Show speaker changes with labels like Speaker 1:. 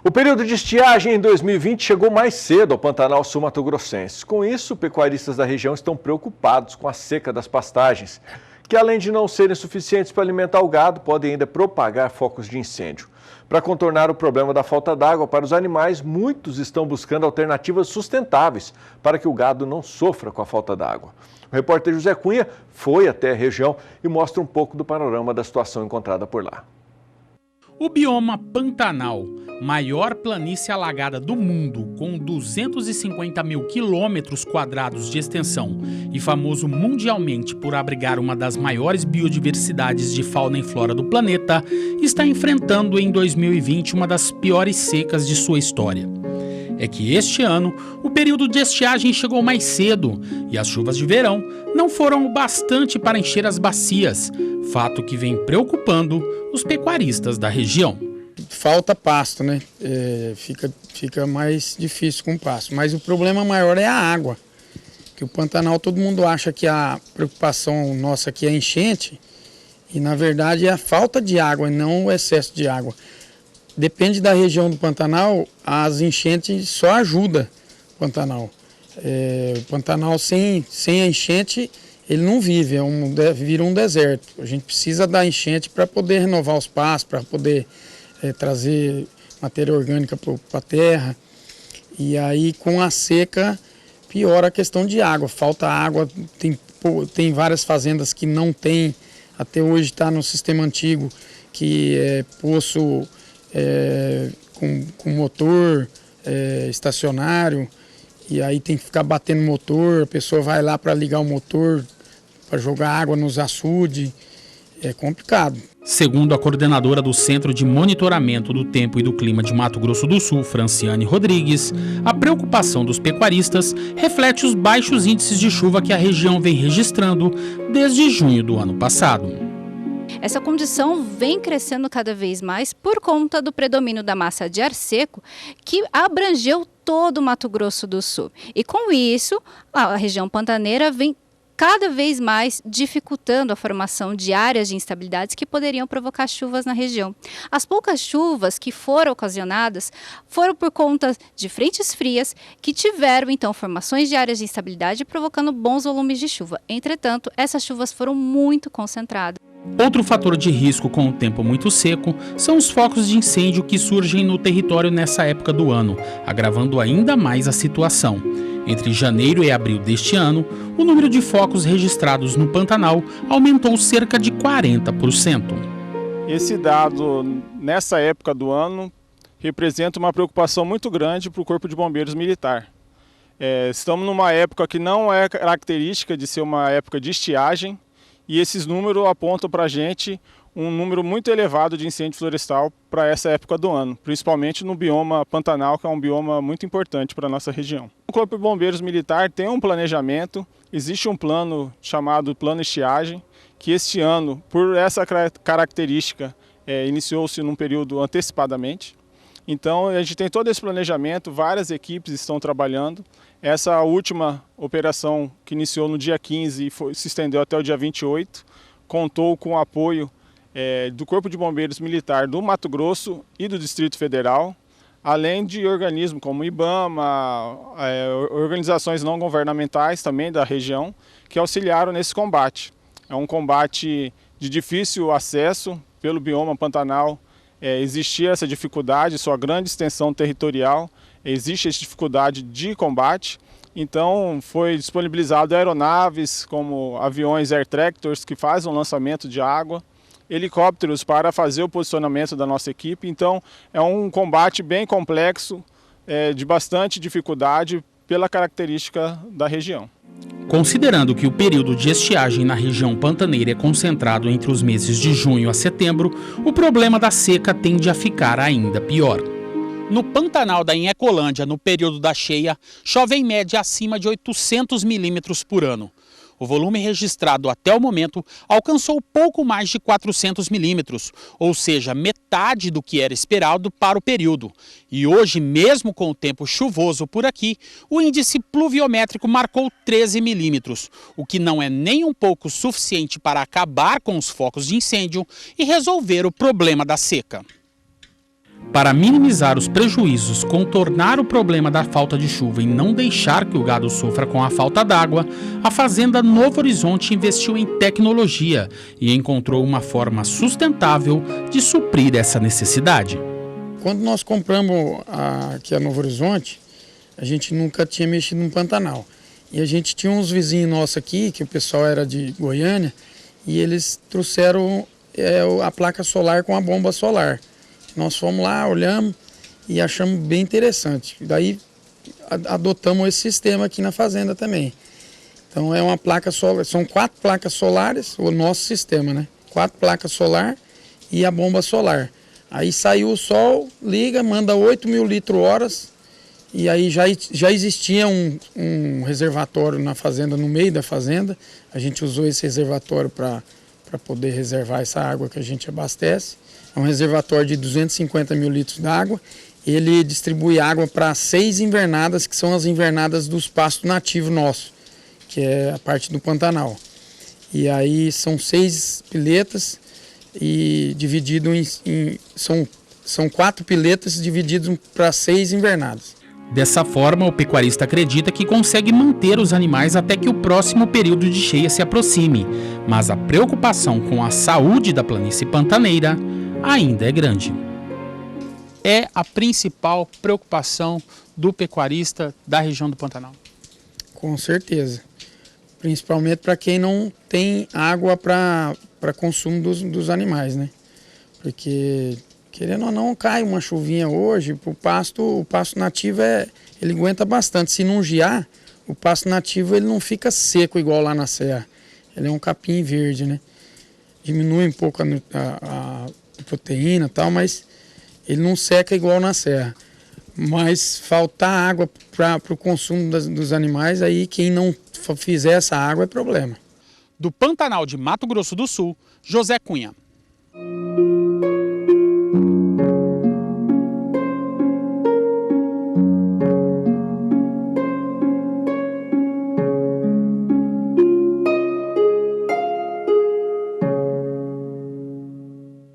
Speaker 1: O período de estiagem em 2020 chegou mais cedo ao Pantanal Sul-Mato-Grossense. Com isso, pecuaristas da região estão preocupados com a seca das pastagens, que além de não serem suficientes para alimentar o gado, podem ainda propagar focos de incêndio. Para contornar o problema da falta d'água para os animais, muitos estão buscando alternativas sustentáveis para que o gado não sofra com a falta d'água. O repórter José Cunha foi até a região e mostra um pouco do panorama da situação encontrada por lá.
Speaker 2: O bioma Pantanal, maior planície alagada do mundo, com 250 mil quilômetros quadrados de extensão e famoso mundialmente por abrigar uma das maiores biodiversidades de fauna e flora do planeta, está enfrentando em 2020 uma das piores secas de sua história. É que este ano, o período de estiagem chegou mais cedo e as chuvas de verão não foram o bastante para encher as bacias, fato que vem preocupando os pecuaristas da região.
Speaker 3: Falta pasto, né? Fica mais difícil com pasto, mas o problema maior é a água, que o Pantanal todo mundo acha que a preocupação nossa aqui é a enchente e na verdade é a falta de água e não o excesso de água. Depende da região do Pantanal, as enchentes só ajudam o Pantanal. O Pantanal sem a enchente, ele não vive, vira um deserto. A gente precisa da enchente para poder renovar os pastos, para poder trazer matéria orgânica para a terra. E aí com a seca piora a questão de água, falta água, tem várias fazendas que não tem, até hoje está no sistema antigo, que é poço com motor estacionário, e aí tem que ficar batendo motor, a pessoa vai lá para ligar o motor, para jogar água nos açudes, é complicado.
Speaker 2: Segundo a coordenadora do Centro de Monitoramento do Tempo e do Clima de Mato Grosso do Sul, Franciane Rodrigues, a preocupação dos pecuaristas reflete os baixos índices de chuva que a região vem registrando desde junho do ano passado.
Speaker 4: Essa condição vem crescendo cada vez mais por conta do predomínio da massa de ar seco que abrangeu todo o Mato Grosso do Sul. E com isso, a região pantaneira vem cada vez mais dificultando a formação de áreas de instabilidades que poderiam provocar chuvas na região. As poucas chuvas que foram ocasionadas foram por conta de frentes frias que tiveram, então, formações de áreas de instabilidade provocando bons volumes de chuva. Entretanto, essas chuvas foram muito concentradas.
Speaker 2: Outro fator de risco com o tempo muito seco são os focos de incêndio que surgem no território nessa época do ano, agravando ainda mais a situação. Entre janeiro e abril deste ano, o número de focos registrados no Pantanal aumentou cerca de 40%.
Speaker 5: Esse dado, nessa época do ano, representa uma preocupação muito grande para o Corpo de Bombeiros Militar. Estamos numa época que não é característica de ser uma época de estiagem, e esses números apontam para a gente um número muito elevado de incêndio florestal para essa época do ano, principalmente no bioma Pantanal, que é um bioma muito importante para a nossa região. O Corpo de Bombeiros Militar tem um planejamento, existe um plano chamado Plano Estiagem, que este ano, por essa característica, iniciou-se num período antecipadamente. Então a gente tem todo esse planejamento, várias equipes estão trabalhando. Essa última operação que iniciou no dia 15 e se estendeu até o dia 28, contou com o apoio do Corpo de Bombeiros Militar do Mato Grosso e do Distrito Federal, além de organismos como o IBAMA, organizações não governamentais também da região, que auxiliaram nesse combate. É um combate de difícil acesso pelo bioma Pantanal. Existia essa dificuldade, sua grande extensão territorial, existe essa dificuldade de combate, então foi disponibilizado aeronaves como aviões Air Tractors que fazem o lançamento de água, helicópteros para fazer o posicionamento da nossa equipe, então é um combate bem complexo, de bastante dificuldade pela característica da região.
Speaker 2: Considerando que o período de estiagem na região pantaneira é concentrado entre os meses de junho a setembro, o problema da seca tende a ficar ainda pior. No Pantanal da Inhecolândia, no período da cheia, chove em média acima de 800 milímetros por ano. O volume registrado até o momento alcançou pouco mais de 400 milímetros, ou seja, metade do que era esperado para o período. E hoje, mesmo com o tempo chuvoso por aqui, o índice pluviométrico marcou 13 milímetros, o que não é nem um pouco suficiente para acabar com os focos de incêndio e resolver o problema da seca. Para minimizar os prejuízos, contornar o problema da falta de chuva e não deixar que o gado sofra com a falta d'água, a Fazenda Novo Horizonte investiu em tecnologia e encontrou uma forma sustentável de suprir essa necessidade.
Speaker 3: Quando nós compramos aqui a Novo Horizonte, a gente nunca tinha mexido no Pantanal. E a gente tinha uns vizinhos nossos aqui, que o pessoal era de Goiânia, e eles trouxeram a placa solar com a bomba solar. Nós fomos lá, olhamos e achamos bem interessante. Daí adotamos esse sistema aqui na fazenda também. Então é uma placa solar, são 4 placas solares, o nosso sistema, né? 4 placas solar e a bomba solar. Aí saiu o sol, liga, manda 8.000 litros-horas e aí já existia um reservatório na fazenda, no meio da fazenda. A gente usou esse reservatório para poder reservar essa água que a gente abastece. É um reservatório de 250.000 litros d'água. Ele distribui água para 6 invernadas, que são as invernadas dos pastos nativos nossos, que é a parte do Pantanal. E aí são 6 piletas e dividido são 4 piletas divididos para 6 invernadas.
Speaker 2: Dessa forma, o pecuarista acredita que consegue manter os animais até que o próximo período de cheia se aproxime, mas a preocupação com a saúde da planície pantaneira ainda é grande. É a principal preocupação do pecuarista da região do Pantanal?
Speaker 3: Com certeza. Principalmente para quem não tem água para consumo dos animais, né? Porque, querendo ou não, cai uma chuvinha hoje, o pasto nativo ele aguenta bastante. Se não gear, o pasto nativo ele não fica seco igual lá na serra. Ele é um capim verde, né? Diminui um pouco a proteína e tal, mas ele não seca igual na serra. Mas faltar água para o consumo dos animais, aí quem não fizer essa água é problema.
Speaker 2: Do Pantanal de Mato Grosso do Sul, José Cunha.